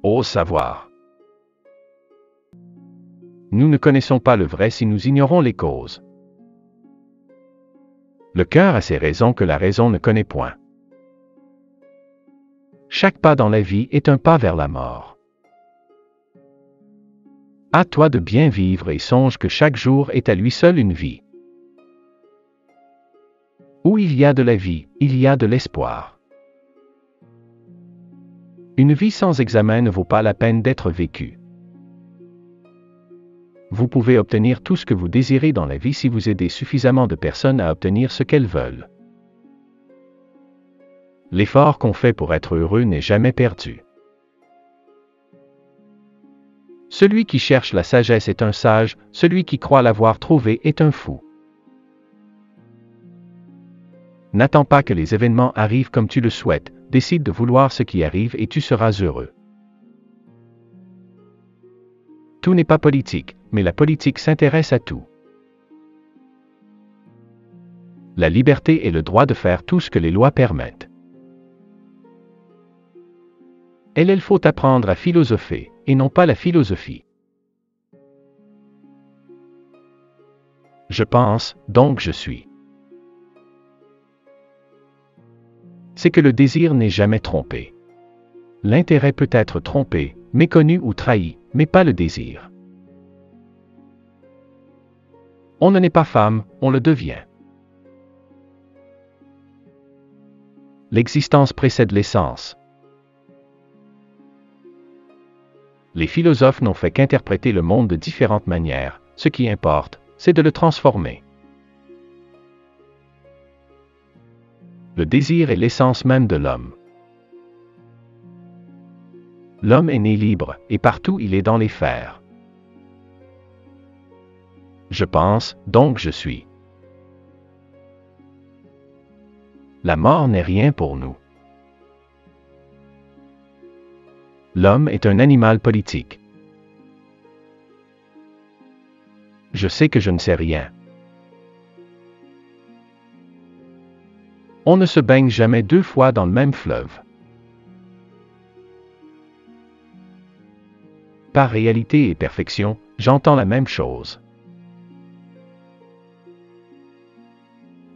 ose savoir. Nous ne connaissons pas le vrai si nous ignorons les causes. Le cœur a ses raisons que la raison ne connaît point. Chaque pas dans la vie est un pas vers la mort. À toi de bien vivre et songe que chaque jour est à lui seul une vie. Où il y a de la vie, il y a de l'espoir. Une vie sans examen ne vaut pas la peine d'être vécue. Vous pouvez obtenir tout ce que vous désirez dans la vie si vous aidez suffisamment de personnes à obtenir ce qu'elles veulent. L'effort qu'on fait pour être heureux n'est jamais perdu. Celui qui cherche la sagesse est un sage, celui qui croit l'avoir trouvée est un fou. N'attends pas que les événements arrivent comme tu le souhaites, décide de vouloir ce qui arrive et tu seras heureux. Tout n'est pas politique, mais la politique s'intéresse à tout. La liberté est le droit de faire tout ce que les lois permettent. Il faut apprendre à philosopher, et non pas la philosophie. Je pense, donc je suis. C'est que le désir n'est jamais trompé. L'intérêt peut être trompé, méconnu ou trahi, mais pas le désir. On ne naît pas femme, on le devient. L'existence précède l'essence. Les philosophes n'ont fait qu'interpréter le monde de différentes manières, ce qui importe, c'est de le transformer. Le désir est l'essence même de l'homme. L'homme est né libre, et partout il est dans les fers. Je pense, donc je suis. La mort n'est rien pour nous. L'homme est un animal politique. Je sais que je ne sais rien. On ne se baigne jamais deux fois dans le même fleuve. Par réalité et perfection, j'entends la même chose.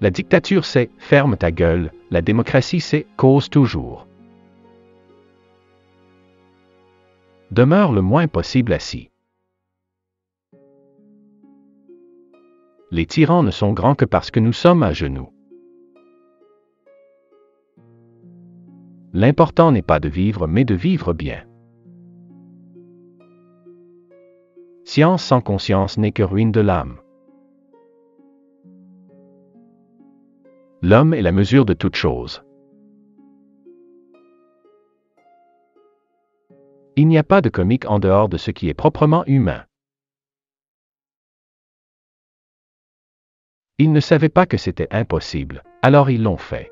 La dictature c'est « ferme ta gueule », la démocratie c'est « cause toujours ». Demeure le moins possible assis. Les tyrans ne sont grands que parce que nous sommes à genoux. L'important n'est pas de vivre mais de vivre bien. Science sans conscience n'est que ruine de l'âme. L'homme est la mesure de toute chose. Il n'y a pas de comique en dehors de ce qui est proprement humain. Ils ne savaient pas que c'était impossible, alors ils l'ont fait.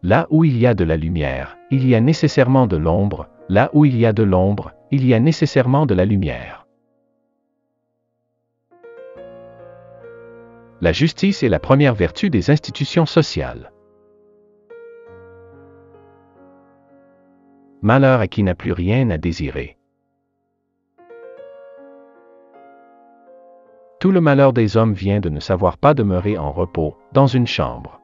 Là où il y a de la lumière, il y a nécessairement de l'ombre, là où il y a de l'ombre, il y a nécessairement de la lumière. La justice est la première vertu des institutions sociales. Malheur à qui n'a plus rien à désirer. Tout le malheur des hommes vient de ne savoir pas demeurer en repos, dans une chambre.